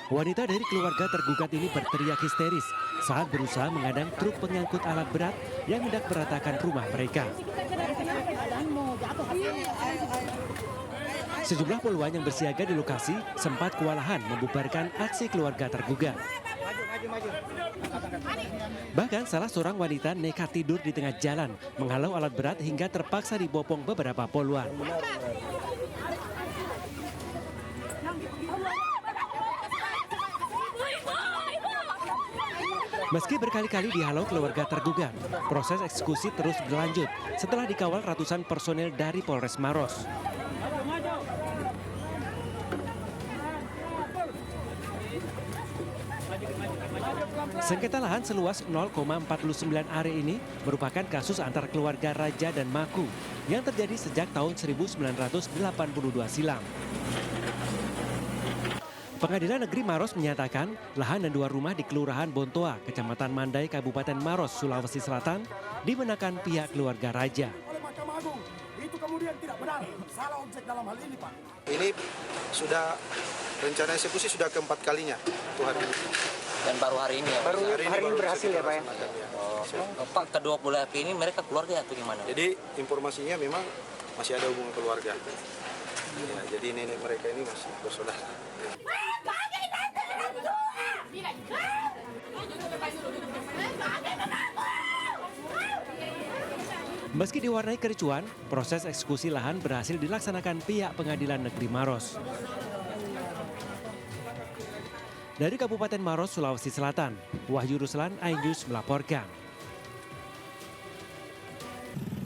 Wanita dari keluarga tergugat ini berteriak histeris saat berusaha mengadang truk pengangkut alat berat yang hendak meratakan rumah mereka. Sejumlah poluan yang bersiaga di lokasi sempat kewalahan membubarkan aksi keluarga tergugat. Bahkan salah seorang wanita nekat tidur di tengah jalan, menghalau alat berat hingga terpaksa dibopong beberapa poluan. Meski berkali-kali dihalau keluarga tergugat, proses eksekusi terus berlanjut setelah dikawal ratusan personel dari Polres Maros. Sengketa lahan seluas 0,49 are ini merupakan kasus antar keluarga Raja dan Maku yang terjadi sejak tahun 1982 silam. Pengadilan Negeri Maros menyatakan lahan dan 2 rumah di Kelurahan Bontoa, Kecamatan Mandai, Kabupaten Maros, Sulawesi Selatan digunakan pihak keluarga Raja. Oleh Mahkamah Agung, itu kemudian tidak benar, salah objek dalam hal ini, Pak. Ini sudah rencana eksekusi sudah keempat kalinya Tuhan. Dan baru hari ini ya? Baru hari ini berhasil ya Pak ya? Pak, kedua belah pihak ini mereka keluarga atau gimana? Jadi informasinya memang masih ada hubungan keluarga. Ya, jadi nenek mereka ini masih bersaudara. Meski diwarnai kericuan, proses eksekusi lahan berhasil dilaksanakan pihak Pengadilan Negeri Maros. Dari Kabupaten Maros, Sulawesi Selatan, Wahyu Ruslan, iNews melaporkan.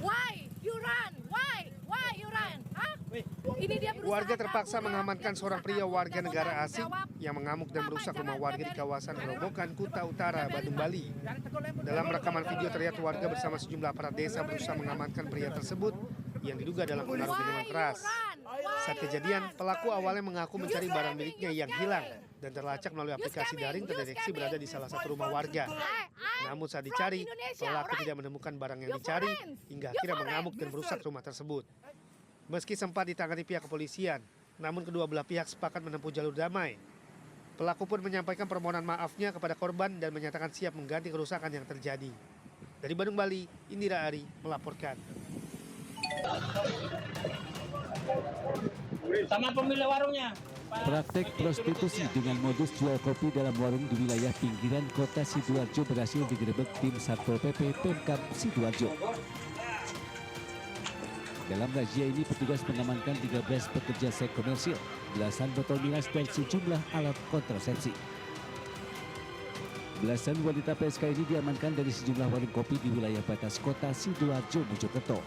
Why you run? Why you run? Hah? Ini dia berusaha Warga terpaksa kabur, mengamankan seorang pria warga negara asing Jawab. yang mengamuk dan merusak rumah warga di kawasan Gerobokan, Kuta Utara, Badung, Bali. Dalam rekaman video terlihat warga bersama sejumlah aparat desa berusaha mengamankan pria tersebut yang diduga dalam pengaruh minuman keras. Saat kejadian, pelaku awalnya mengaku mencari barang miliknya yang hilang dan terlacak melalui aplikasi daring terdeteksi berada di salah satu rumah warga. Namun saat dicari, pelaku tidak menemukan barang yang dicari hingga akhirnya mengamuk dan merusak rumah tersebut. Meski sempat ditangani pihak kepolisian, namun kedua belah pihak sepakat menempuh jalur damai. Pelaku pun menyampaikan permohonan maafnya kepada korban dan menyatakan siap mengganti kerusakan yang terjadi. Dari Bandung, Bali, Indira Ari melaporkan. Sama pemilik warungnya. Praktek prostitusi dengan modus jual kopi dalam warung di wilayah pinggiran kota Sidoarjo berhasil digerebek tim Satpol PP Pemkab Sidoarjo. Dalam razia ini petugas mengamankan 13 pekerja seks komersil, belasan botol miras dan sejumlah alat kontrasepsi. Belasan wanita PSK ini diamankan dari sejumlah warung kopi di wilayah batas kota Sidoarjo, Mojokerto.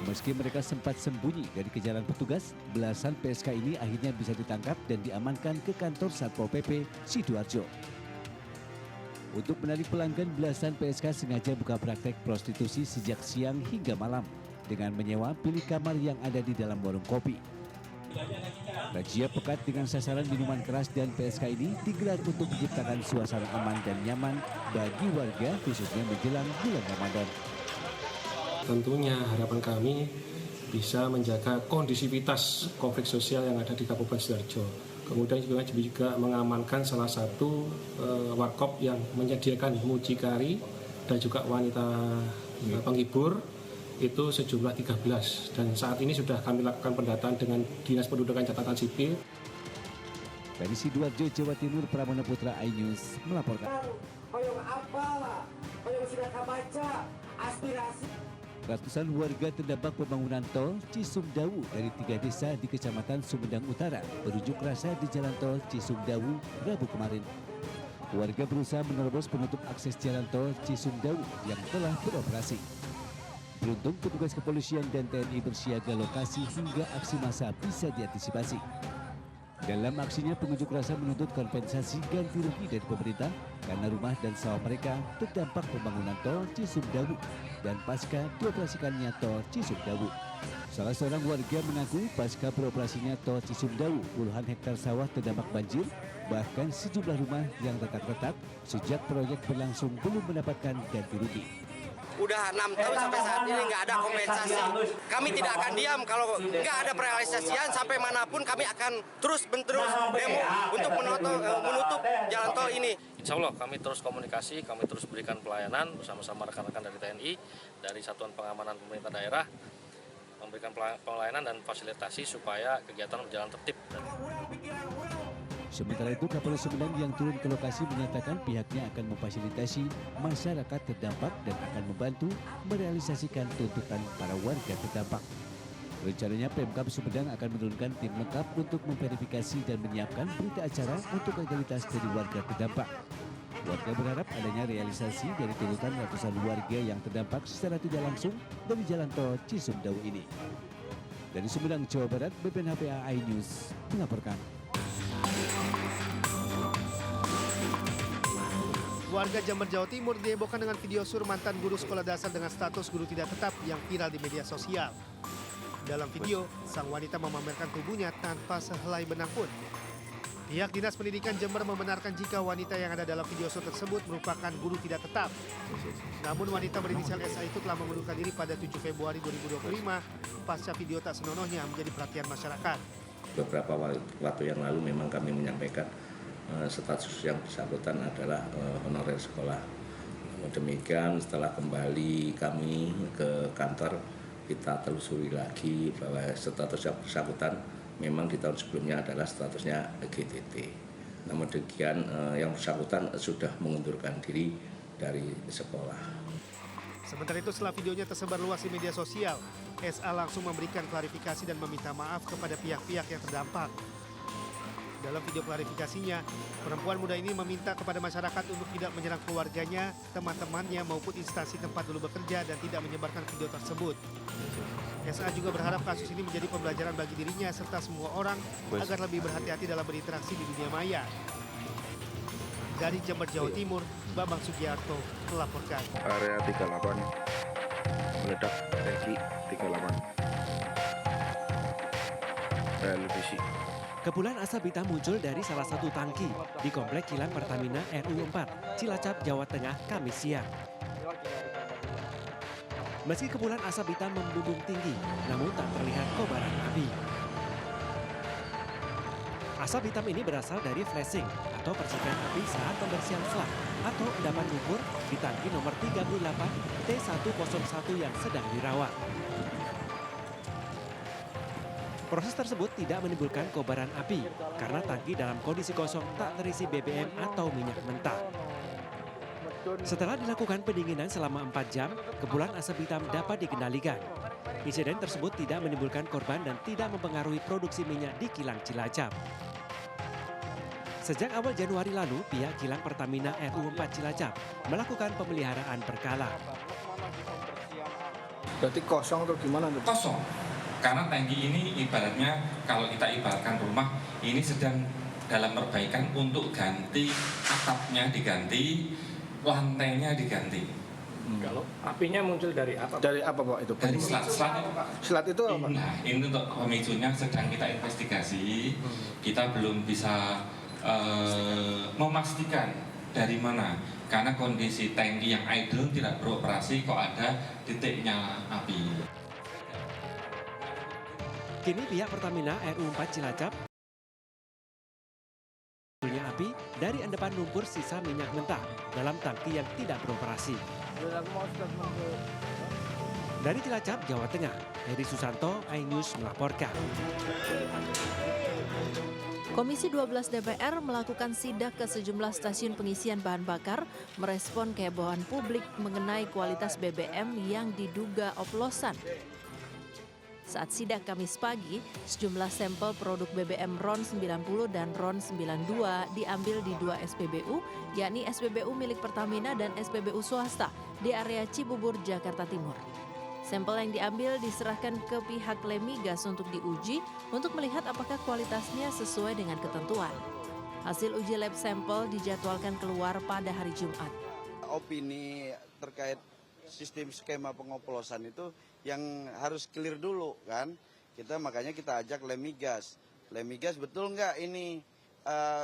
Meski mereka sempat sembunyi dari kejaran petugas, belasan PSK ini akhirnya bisa ditangkap dan diamankan ke kantor Satpol PP Sidoarjo. Untuk menarik pelanggan, belasan PSK sengaja buka praktek prostitusi sejak siang hingga malam dengan menyewa bilik kamar yang ada di dalam warung kopi. Razia pekat dengan sasaran minuman keras dan PSK ini digelar untuk menciptakan suasana aman dan nyaman bagi warga khususnya menjelang bulan Ramadan. Tentunya harapan kami bisa menjaga kondusivitas konflik sosial yang ada di Kabupaten Sidoarjo. Kemudian juga mengamankan salah satu warkop yang menyediakan mucikari dan juga wanita penghibur itu sejumlah 13. Dan saat ini sudah kami lakukan pendataan dengan Dinas Pendudukan Catatan Sipil. Dari Sidoarjo, Jawa Timur, Pramono Putra, iNews melaporkan. Hoyong apalah, hoyong sudah baca aspirasi. Ratusan warga terdampak pembangunan tol Cisumdawu dari 3 desa di Kecamatan Sumedang Utara berunjuk rasa di jalan tol Cisumdawu Rabu kemarin. Warga berusaha menerobos penutup akses jalan tol Cisumdawu yang telah beroperasi. Beruntung petugas kepolisian dan TNI bersiaga lokasi hingga aksi massa bisa diantisipasi. Dalam aksinya, pengunjuk rasa menuntut kompensasi ganti rugi dari pemerintah karena rumah dan sawah mereka terdampak pembangunan tol Cisumdawu dan pasca dioperasikannya tol Cisumdawu. Salah seorang warga mengaku pasca beroperasinya tol Cisumdawu, puluhan hektar sawah terdampak banjir, bahkan sejumlah rumah yang retak-retak sejak proyek berlangsung belum mendapatkan ganti rugi. Udah 6 tahun sampai saat ini nggak ada kompensasi. Kami tidak akan diam kalau nggak ada realisasian, sampai manapun kami akan terus-menerus demo untuk menutup jalan tol ini. Insya Allah kami terus komunikasi, kami terus berikan pelayanan bersama-sama rekan-rekan dari TNI, dari Satuan Pengamanan Pemerintah Daerah, memberikan pelayanan dan fasilitasi supaya kegiatan berjalan tertib. Sementara itu, Kapolres Sumedang yang turun ke lokasi menyatakan pihaknya akan memfasilitasi masyarakat terdampak dan akan membantu merealisasikan tuntutan para warga terdampak. Rencananya Pemkab Sumedang akan menurunkan tim lengkap untuk memverifikasi dan menyiapkan berita acara untuk legalitas dari warga terdampak. Warga berharap adanya realisasi dari tuntutan ratusan warga yang terdampak secara tidak langsung dari jalan tol Cisumdawu ini. Dari Sumedang, Jawa Barat, BPNHPA iNews melaporkan. Warga Jember, Jawa Timur dihebohkan dengan video sur mantan guru sekolah dasar dengan status guru tidak tetap yang viral di media sosial. Dalam video, sang wanita memamerkan tubuhnya tanpa sehelai benang pun. Pihak Dinas Pendidikan Jember membenarkan jika wanita yang ada dalam video sur tersebut merupakan guru tidak tetap. Namun wanita berinisial SA itu telah mengundurkan diri pada 7 Februari 2025 pasca video tak senonohnya menjadi perhatian masyarakat. Beberapa waktu yang lalu memang kami menyampaikan status yang bersangkutan adalah honorer sekolah. Namun demikian setelah kembali kami ke kantor, kita telusuri lagi bahwa status yang bersangkutan memang di tahun sebelumnya adalah statusnya GTT. Namun demikian yang bersangkutan sudah mengundurkan diri dari sekolah. Sementara itu setelah videonya tersebar luas di media sosial, SA langsung memberikan klarifikasi dan meminta maaf kepada pihak-pihak yang terdampak. Dalam video klarifikasinya, perempuan muda ini meminta kepada masyarakat untuk tidak menyerang keluarganya, teman-temannya maupun instansi tempat dulu bekerja dan tidak menyebarkan video tersebut. SA juga berharap kasus ini menjadi pembelajaran bagi dirinya serta semua orang agar lebih berhati-hati dalam berinteraksi di dunia maya. Dari Jember, Jawa Timur, Bambang Sugiarto melaporkan. Area 38 meledak tangki 38 televisi. Kepulan asap hitam muncul dari salah satu tangki di Komplek Kilang Pertamina RU 4, Cilacap, Jawa Tengah, Kamis siang. Meski kepulan asap hitam membumbung tinggi, namun tak terlihat kobaran api. Asap hitam ini berasal dari flashing atau percikan api saat pembersihan flak atau endapan lumpur di tangki nomor 38 T101 yang sedang dirawat. Proses tersebut tidak menimbulkan kobaran api karena tangki dalam kondisi kosong tak terisi BBM atau minyak mentah. Setelah dilakukan pendinginan selama 4 jam, kepulan asap hitam dapat dikendalikan. Insiden tersebut tidak menimbulkan korban dan tidak mempengaruhi produksi minyak di kilang Cilacap. Sejak awal Januari lalu, pihak kilang Pertamina RU 4 Cilacap melakukan pemeliharaan berkala. Berarti kosong atau gimana? Kosong. Karena tangki ini ibaratnya kalau kita ibaratkan rumah ini sedang dalam perbaikan untuk ganti atapnya diganti, lantainya diganti. Kalau apinya muncul dari apa? Dari apa Pak itu? Dari selat. Selat itu apa? Nah, ini untuk pemicunya sedang kita investigasi. Kita belum bisa memastikan dari mana. Karena kondisi tangki yang idle tidak beroperasi kok ada titiknya api. Kini pihak Pertamina RU 4 Cilacap munculnya api dari endapan lumpur sisa minyak mentah dalam tangki yang tidak beroperasi. Dari Cilacap, Jawa Tengah, Heri Susanto, iNews melaporkan. Komisi 12 DPR melakukan sidak ke sejumlah stasiun pengisian bahan bakar merespon kehebohan publik mengenai kualitas BBM yang diduga oplosan. Saat sidak Kamis pagi, sejumlah sampel produk BBM RON 90 dan RON 92 diambil di 2 SPBU, yakni SPBU milik Pertamina dan SPBU swasta di area Cibubur, Jakarta Timur. Sampel yang diambil diserahkan ke pihak Lemigas untuk diuji untuk melihat apakah kualitasnya sesuai dengan ketentuan. Hasil uji lab sampel dijadwalkan keluar pada hari Jumat. Opini terkait sistem skema pengoplosan itu yang harus clear dulu kan. Makanya kita ajak Lemigas. Lemigas betul nggak ini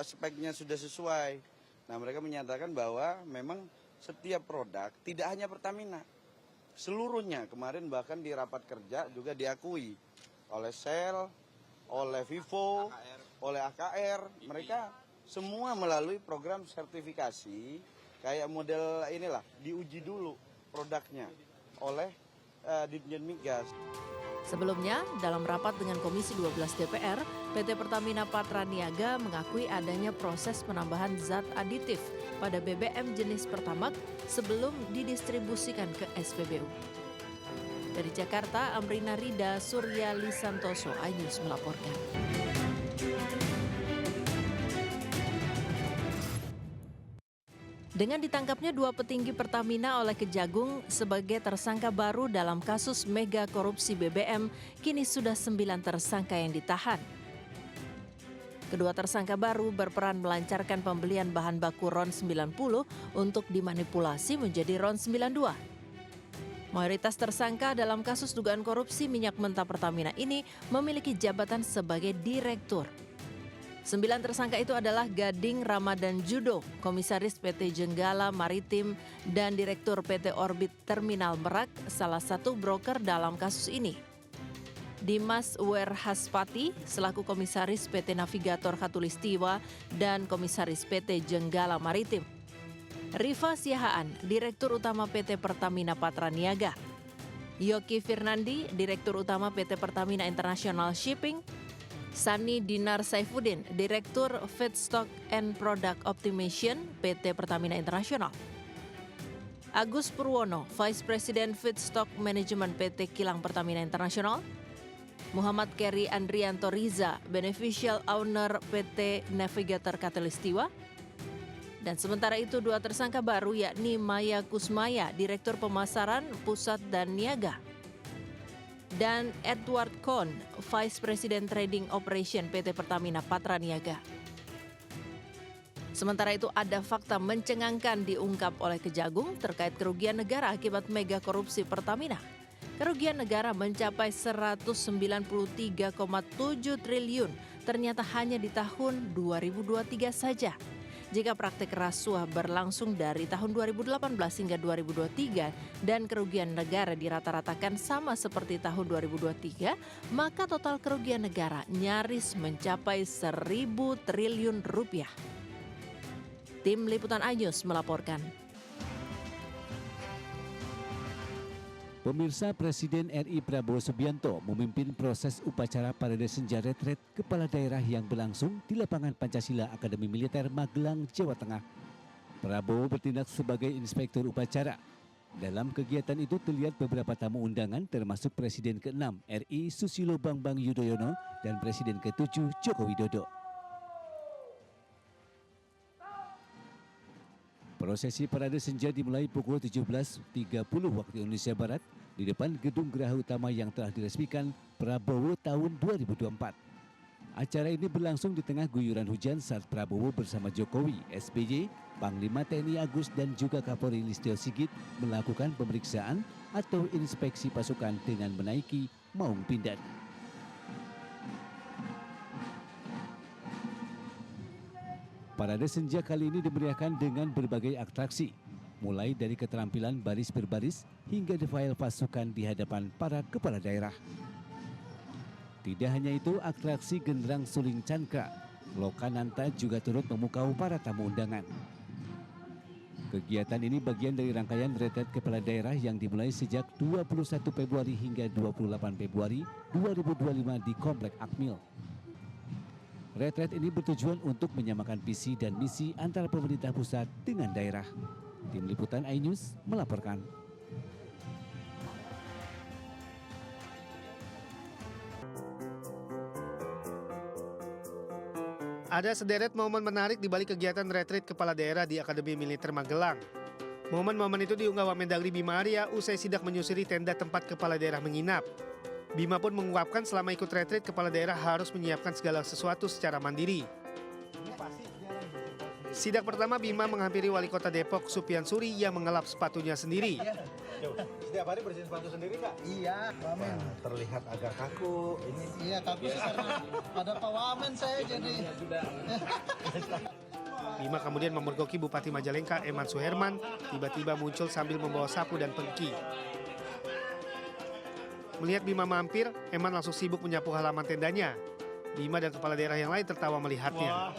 speknya sudah sesuai. Nah mereka menyatakan bahwa memang setiap produk tidak hanya Pertamina. seluruhnya. Kemarin bahkan di rapat kerja juga diakui oleh Shell, oleh Vivo, oleh AKR. Mereka semua melalui program sertifikasi kayak model inilah, diuji dulu produknya oleh Ditjen Migas. Sebelumnya, dalam rapat dengan Komisi 12 DPR, PT Pertamina Patraniaga mengakui adanya proses penambahan zat aditif pada BBM jenis Pertamax sebelum didistribusikan ke SPBU. Dari Jakarta, Amrina Rida, Surya Lisantoso, iNews melaporkan. Dengan ditangkapnya 2 petinggi Pertamina oleh Kejagung sebagai tersangka baru dalam kasus mega korupsi BBM, kini sudah 9 tersangka yang ditahan. Kedua tersangka baru berperan melancarkan pembelian bahan baku RON 90 untuk dimanipulasi menjadi RON 92. Mayoritas tersangka dalam kasus dugaan korupsi minyak mentah Pertamina ini memiliki jabatan sebagai direktur. 9 tersangka itu adalah Gading Ramadan Judo, Komisaris PT Jenggala Maritim dan Direktur PT Orbit Terminal Merak, salah satu broker dalam kasus ini. Dimas Werhaspati, selaku Komisaris PT Navigator Khatulistiwa dan Komisaris PT Jenggala Maritim. Rifa Siahaan, Direktur Utama PT Pertamina Patraniaga. Yoki Firnandi, Direktur Utama PT Pertamina International Shipping. Sani Dinar Saifuddin, Direktur Feedstock and Product Optimization PT Pertamina International. Agus Purwono, Vice President Feedstock Management PT Kilang Pertamina International. Muhammad Keri Andrianto Riza, Beneficial Owner PT Navigator Khatulistiwa. Dan sementara itu 2 tersangka baru yakni Maya Kusmaya, Direktur Pemasaran Pusat dan Niaga. Dan Edward Kohn, Vice President Trading Operation PT Pertamina Patraniaga. Sementara itu ada fakta mencengangkan diungkap oleh Kejagung terkait kerugian negara akibat mega korupsi Pertamina. Kerugian negara mencapai 193,7 triliun, ternyata hanya di tahun 2023 saja. Jika praktik rasuah berlangsung dari tahun 2018 hingga 2023 dan kerugian negara dirata-ratakan sama seperti tahun 2023, maka total kerugian negara nyaris mencapai 1.000 triliun rupiah. Tim Liputan iNews melaporkan. Pemirsa, Presiden RI Prabowo Subianto memimpin proses upacara parade senja retret kepala daerah yang berlangsung di lapangan Pancasila Akademi Militer Magelang, Jawa Tengah. Prabowo bertindak sebagai inspektur upacara. Dalam kegiatan itu terlihat beberapa tamu undangan termasuk Presiden ke-6 RI Susilo Bambang Yudhoyono dan Presiden ke-7 Joko Widodo. Prosesi parade senja dimulai pukul 17.30 waktu Indonesia Barat di depan gedung geraha utama yang telah diresmikan Prabowo tahun 2024. Acara ini berlangsung di tengah guyuran hujan saat Prabowo bersama Jokowi, SBY, Panglima TNI Agus dan juga Kapolri Listio Sigit melakukan pemeriksaan atau inspeksi pasukan dengan menaiki Maung Pindad. Parade senja kali ini dimeriahkan dengan berbagai atraksi, mulai dari keterampilan baris berbaris hingga defile pasukan di hadapan para kepala daerah. Tidak hanya itu, atraksi genderang suling cangkra, Lokananta juga turut memukau para tamu undangan. Kegiatan ini bagian dari rangkaian retret kepala daerah yang dimulai sejak 21 Februari hingga 28 Februari 2025 di Komplek Akmil. Retret ini bertujuan untuk menyamakan visi dan misi antara pemerintah pusat dengan daerah. Tim Liputan iNews melaporkan. Ada sederet momen menarik di balik kegiatan retreat kepala daerah di Akademi Militer Magelang. Momen-momen itu diunggah Wamendagri Bima Arya usai sidak menyusuri tenda tempat kepala daerah menginap. Bima pun mengungkapkan selama ikut retreat kepala daerah harus menyiapkan segala sesuatu secara mandiri. Sidak pertama Bima menghampiri Wali Kota Depok Supian Suri yang mengelap sepatunya sendiri. Setiap hari bersihin sepatu sendiri, Kak? Iya, Wamen. Terlihat agak kaku. Iya, kaku karena ada Pak Wamen saya jadi. Bima kemudian memergoki Bupati Majalengka Eman Suherman tiba-tiba muncul sambil membawa sapu dan pengki. Melihat Bima mampir, Eman langsung sibuk menyapu halaman tendanya. Bima dan kepala daerah yang lain tertawa melihatnya.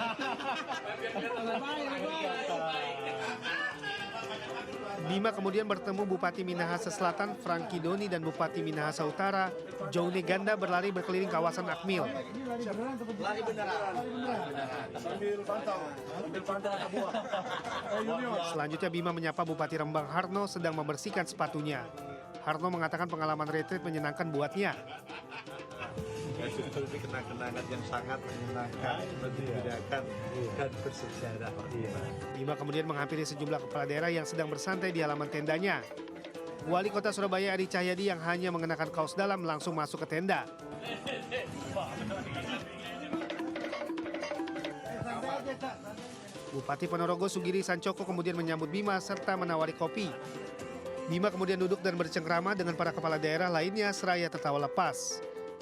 Bima kemudian bertemu Bupati Minahasa Selatan, Franky Doni, dan Bupati Minahasa Utara, Joune Ganda berlari berkeliling kawasan Akmil. Selanjutnya Bima menyapa Bupati Rembang Harno sedang membersihkan sepatunya. Harno mengatakan pengalaman retreat menyenangkan buatnya. Itu kenang-kenangan yang sangat menyenangkan, menggembirakan, dan bersejarah. Bima kemudian menghampiri sejumlah kepala daerah yang sedang bersantai di halaman tendanya. Wali Kota Surabaya Adi Cahyadi yang hanya mengenakan kaos dalam langsung masuk ke tenda. Bupati Ponorogo Sugiri Sancoko kemudian menyambut Bima serta menawari kopi. Bima kemudian duduk dan bercengkrama dengan para kepala daerah lainnya seraya tertawa lepas.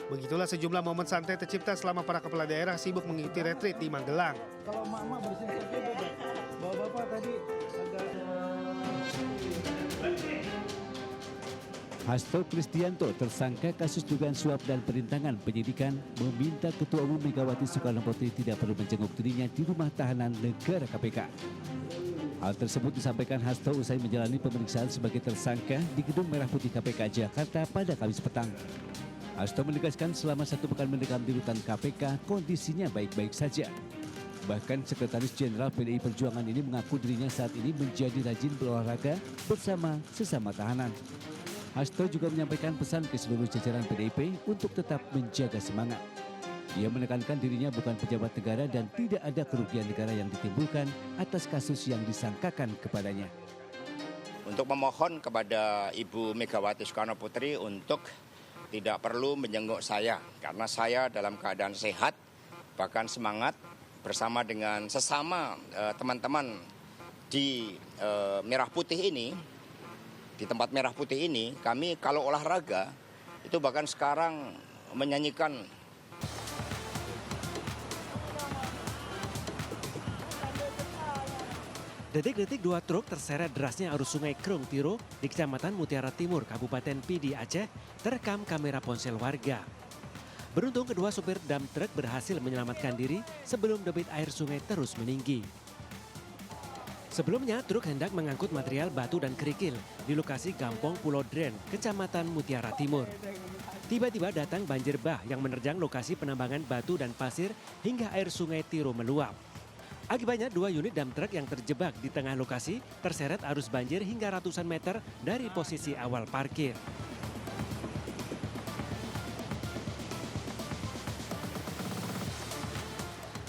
Begitulah sejumlah momen santai tercipta selama para kepala daerah sibuk mengikuti retreat di Magelang. Kalau mama bersihin kopi beda. Bapak tadi agak... Hasto Kristianto, tersangka kasus dugaan suap dan perintangan penyidikan, meminta Ketua Umum Megawati Soekarno Putri tidak perlu menjenguk dirinya di rumah tahanan negara KPK. Hal tersebut disampaikan Hasto usai menjalani pemeriksaan sebagai tersangka di Gedung Merah Putih KPK Jakarta pada Kamis petang. Hasto menegaskan selama 1 pekan mendekam di rutan KPK, kondisinya baik-baik saja. Bahkan Sekretaris Jenderal PDI Perjuangan ini mengaku dirinya saat ini menjadi rajin berolahraga bersama sesama tahanan. Hasto juga menyampaikan pesan ke seluruh jajaran PDIP untuk tetap menjaga semangat. Ia menekankan dirinya bukan pejabat negara dan tidak ada kerugian negara yang ditimbulkan atas kasus yang disangkakan kepadanya. Untuk memohon kepada Ibu Megawati Soekarno Putri untuk tidak perlu menjenguk saya, karena saya dalam keadaan sehat, bahkan semangat bersama dengan sesama teman-teman di Merah Putih ini, di tempat Merah Putih ini, kami kalau olahraga itu bahkan sekarang menyanyikan. Detik-detik 2 truk terseret derasnya arus sungai Krung Tiro di Kecamatan Mutiara Timur, Kabupaten Pidi, Aceh, terekam kamera ponsel warga. Beruntung kedua sopir dam truk berhasil menyelamatkan diri sebelum debit air sungai terus meninggi. Sebelumnya, truk hendak mengangkut material batu dan kerikil di lokasi Gampong Pulau Dren, Kecamatan Mutiara Timur. Tiba-tiba datang banjir bah yang menerjang lokasi penambangan batu dan pasir hingga air sungai Tiro meluap. Akibatnya 2 unit dam truk yang terjebak di tengah lokasi terseret arus banjir hingga ratusan meter dari posisi awal parkir.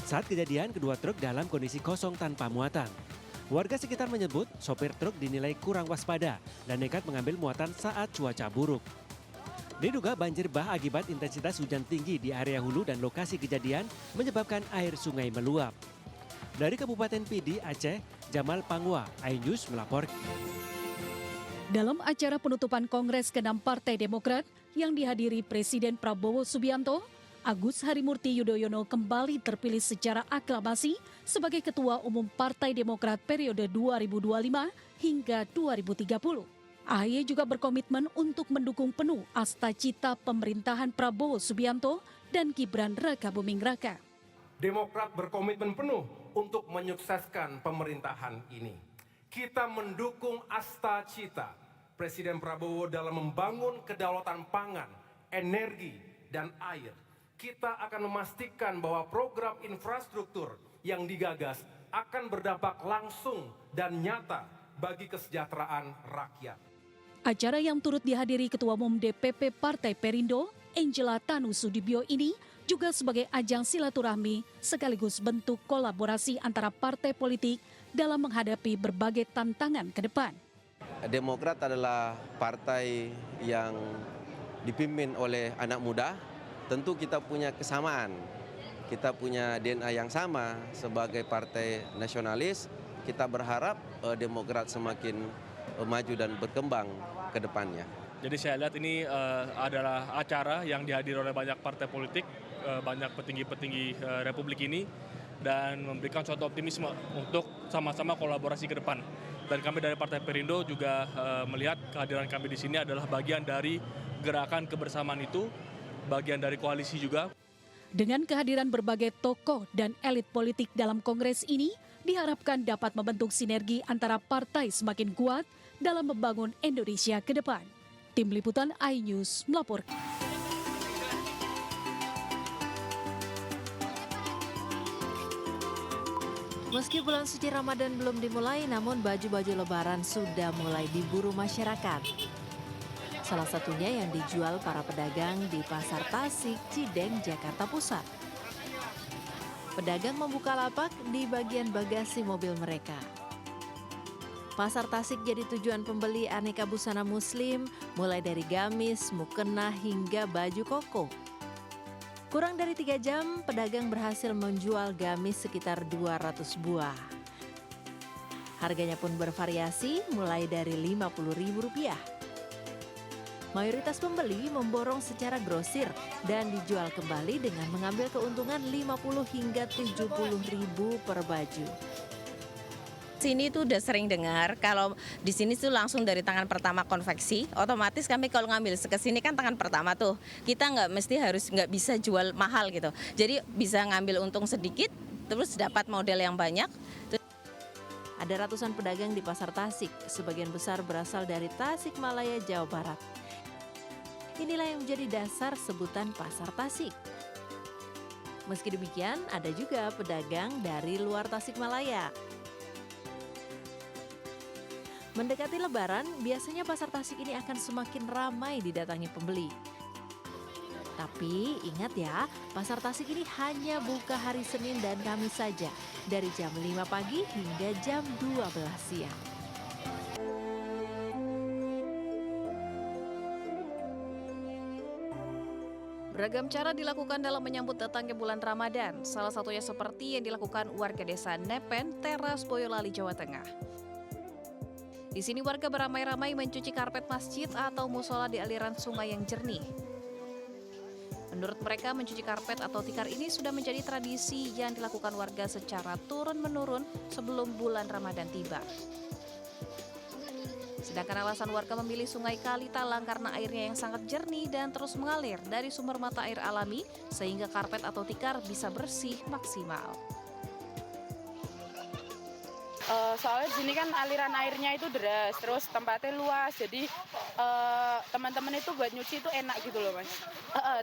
Saat kejadian, kedua truk dalam kondisi kosong tanpa muatan. Warga sekitar menyebut sopir truk dinilai kurang waspada dan nekat mengambil muatan saat cuaca buruk. Diduga banjir bah akibat intensitas hujan tinggi di area hulu dan lokasi kejadian menyebabkan air sungai meluap. Dari Kabupaten Pidi, Aceh, Jamal Pangwa, iNews melapor. Dalam acara penutupan Kongres ke-6 Partai Demokrat yang dihadiri Presiden Prabowo Subianto, Agus Harimurti Yudhoyono kembali terpilih secara aklamasi sebagai Ketua Umum Partai Demokrat periode 2025 hingga 2030. AHY juga berkomitmen untuk mendukung penuh asta-cita pemerintahan Prabowo Subianto dan Gibran Rakabuming Raka. Demokrat berkomitmen penuh untuk menyukseskan pemerintahan ini. Kita mendukung asta-cita Presiden Prabowo dalam membangun kedaulatan pangan, energi, dan air. Kita akan memastikan bahwa program infrastruktur yang digagas akan berdampak langsung dan nyata bagi kesejahteraan rakyat. Acara yang turut dihadiri Ketua Umum DPP Partai Perindo, Angela Tanu Sudibyo ini juga sebagai ajang silaturahmi sekaligus bentuk kolaborasi antara partai politik dalam menghadapi berbagai tantangan ke depan. Demokrat adalah partai yang dipimpin oleh anak muda. Tentu kita punya kesamaan, kita punya DNA yang sama sebagai partai nasionalis. Kita berharap Demokrat semakin maju dan berkembang ke depannya. Jadi saya lihat ini adalah acara yang dihadiri oleh banyak partai politik, banyak petinggi-petinggi Republik ini, dan memberikan suatu optimisme untuk sama-sama kolaborasi ke depan. Dan kami dari Partai Perindo juga melihat kehadiran kami di sini adalah bagian dari gerakan kebersamaan itu, bagian dari koalisi juga. Dengan kehadiran berbagai tokoh dan elit politik dalam kongres ini, diharapkan dapat membentuk sinergi antara partai semakin kuat dalam membangun Indonesia ke depan. Tim Liputan iNews melaporkan. Meski bulan suci Ramadan belum dimulai, namun baju-baju lebaran sudah mulai diburu masyarakat. Salah satunya yang dijual para pedagang di Pasar Tasik, Cideng, Jakarta Pusat. Pedagang membuka lapak di bagian bagasi mobil mereka. Pasar Tasik jadi tujuan pembeli aneka busana muslim, mulai dari gamis, mukena, hingga baju koko. Kurang dari 3 jam, pedagang berhasil menjual gamis sekitar 200 buah. Harganya pun bervariasi, mulai dari Rp50.000. Mayoritas pembeli memborong secara grosir dan dijual kembali dengan mengambil keuntungan 50 hingga 70.000 per baju. Sini tuh udah sering dengar kalau di sini tuh langsung dari tangan pertama konveksi, otomatis kami kalau ngambil ke sini kan tangan pertama tuh, kita nggak bisa jual mahal gitu. Jadi bisa ngambil untung sedikit, terus dapat model yang banyak. Ada ratusan pedagang di Pasar Tasik, sebagian besar berasal dari Tasikmalaya, Jawa Barat. Inilah yang menjadi dasar sebutan Pasar Tasik. Meski demikian, ada juga pedagang dari luar Tasikmalaya. Mendekati Lebaran, biasanya Pasar Tasik ini akan semakin ramai didatangi pembeli. Tapi ingat ya, Pasar Tasik ini hanya buka hari Senin dan Kamis saja, dari jam 5 pagi hingga jam 12 siang. Beragam cara dilakukan dalam menyambut datangnya bulan Ramadan, salah satunya seperti yang dilakukan warga desa Nepen, Teras, Boyolali, Jawa Tengah. Di sini warga beramai-ramai mencuci karpet masjid atau musola di aliran sungai yang jernih. Menurut mereka, mencuci karpet atau tikar ini sudah menjadi tradisi yang dilakukan warga secara turun-menurun sebelum bulan Ramadan tiba. Sedangkan alasan warga memilih sungai Kali Talang karena airnya yang sangat jernih dan terus mengalir dari sumber mata air alami sehingga karpet atau tikar bisa bersih maksimal. Soalnya di sini kan aliran airnya itu deras, terus tempatnya luas, jadi teman-teman itu buat nyuci itu enak gitu loh mas.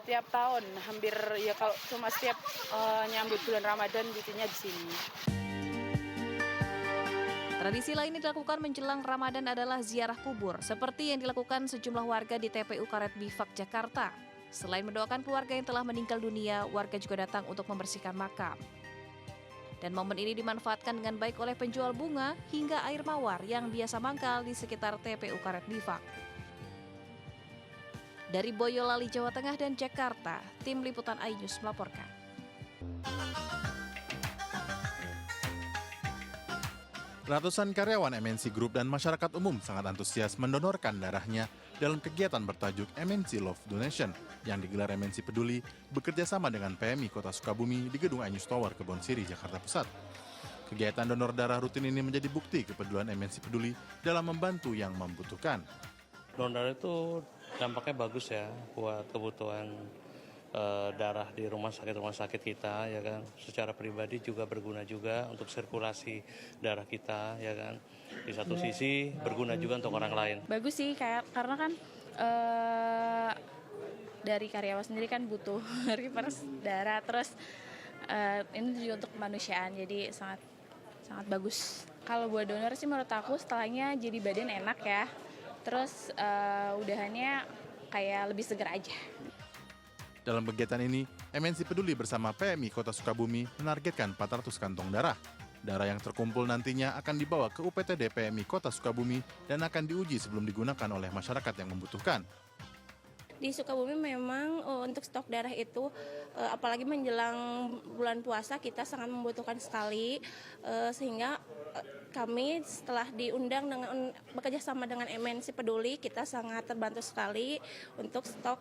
Tiap tahun, hampir ya kalau cuma setiap nyambut bulan Ramadan nyucinya di sini. Tradisi lain yang dilakukan menjelang Ramadan adalah ziarah kubur, seperti yang dilakukan sejumlah warga di TPU Karet Bifak, Jakarta. Selain mendoakan keluarga yang telah meninggal dunia, warga juga datang untuk membersihkan makam. Dan momen ini dimanfaatkan dengan baik oleh penjual bunga hingga air mawar yang biasa mangkal di sekitar TPU Karet Bifak. Dari Boyolali, Jawa Tengah dan Jakarta, Tim Liputan iNews melaporkan. Ratusan karyawan MNC Group dan masyarakat umum sangat antusias mendonorkan darahnya dalam kegiatan bertajuk MNC Love Donation yang digelar MNC Peduli bekerja sama dengan PMI Kota Sukabumi di Gedung iNews Tower, Kebon Siri, Jakarta Pusat. Kegiatan donor darah rutin ini menjadi bukti kepedulian MNC Peduli dalam membantu yang membutuhkan. Donor itu dampaknya bagus ya buat kebutuhan darah di rumah sakit kita ya kan, secara pribadi juga berguna juga untuk sirkulasi darah kita ya kan, di satu sisi berguna juga untuk orang lain. Bagus sih karena kan dari karyawan sendiri kan butuh reverse darah, terus ini juga untuk kemanusiaan, jadi sangat bagus. Kalau buat donor sih menurut aku setelahnya jadi badan enak ya, terus udahannya kayak lebih segar aja. Dalam kegiatan ini, MNC Peduli bersama PMI Kota Sukabumi menargetkan 400 kantong darah. Darah yang terkumpul nantinya akan dibawa ke UPTD PMI Kota Sukabumi dan akan diuji sebelum digunakan oleh masyarakat yang membutuhkan. Di Sukabumi memang untuk stok darah itu, apalagi menjelang bulan puasa, kita sangat membutuhkan sekali, sehingga kami setelah diundang dengan bekerja sama dengan MNC Peduli, kita sangat terbantu sekali untuk stok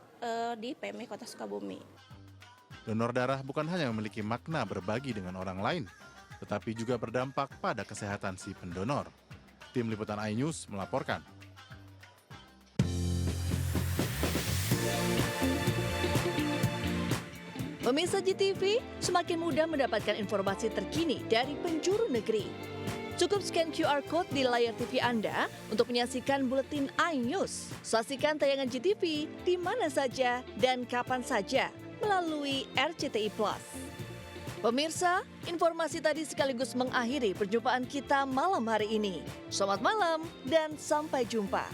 di PMI Kota Sukabumi. Donor darah bukan hanya memiliki makna berbagi dengan orang lain, tetapi juga berdampak pada kesehatan si pendonor. Tim Liputan iNews melaporkan. Pemirsa GTV, semakin mudah mendapatkan informasi terkini dari penjuru negeri. Cukup scan QR Code di layar TV Anda untuk menyaksikan buletin iNews. Saksikan tayangan GTV di mana saja dan kapan saja melalui RCTI Plus. Pemirsa, informasi tadi sekaligus mengakhiri perjumpaan kita malam hari ini. Selamat malam dan sampai jumpa.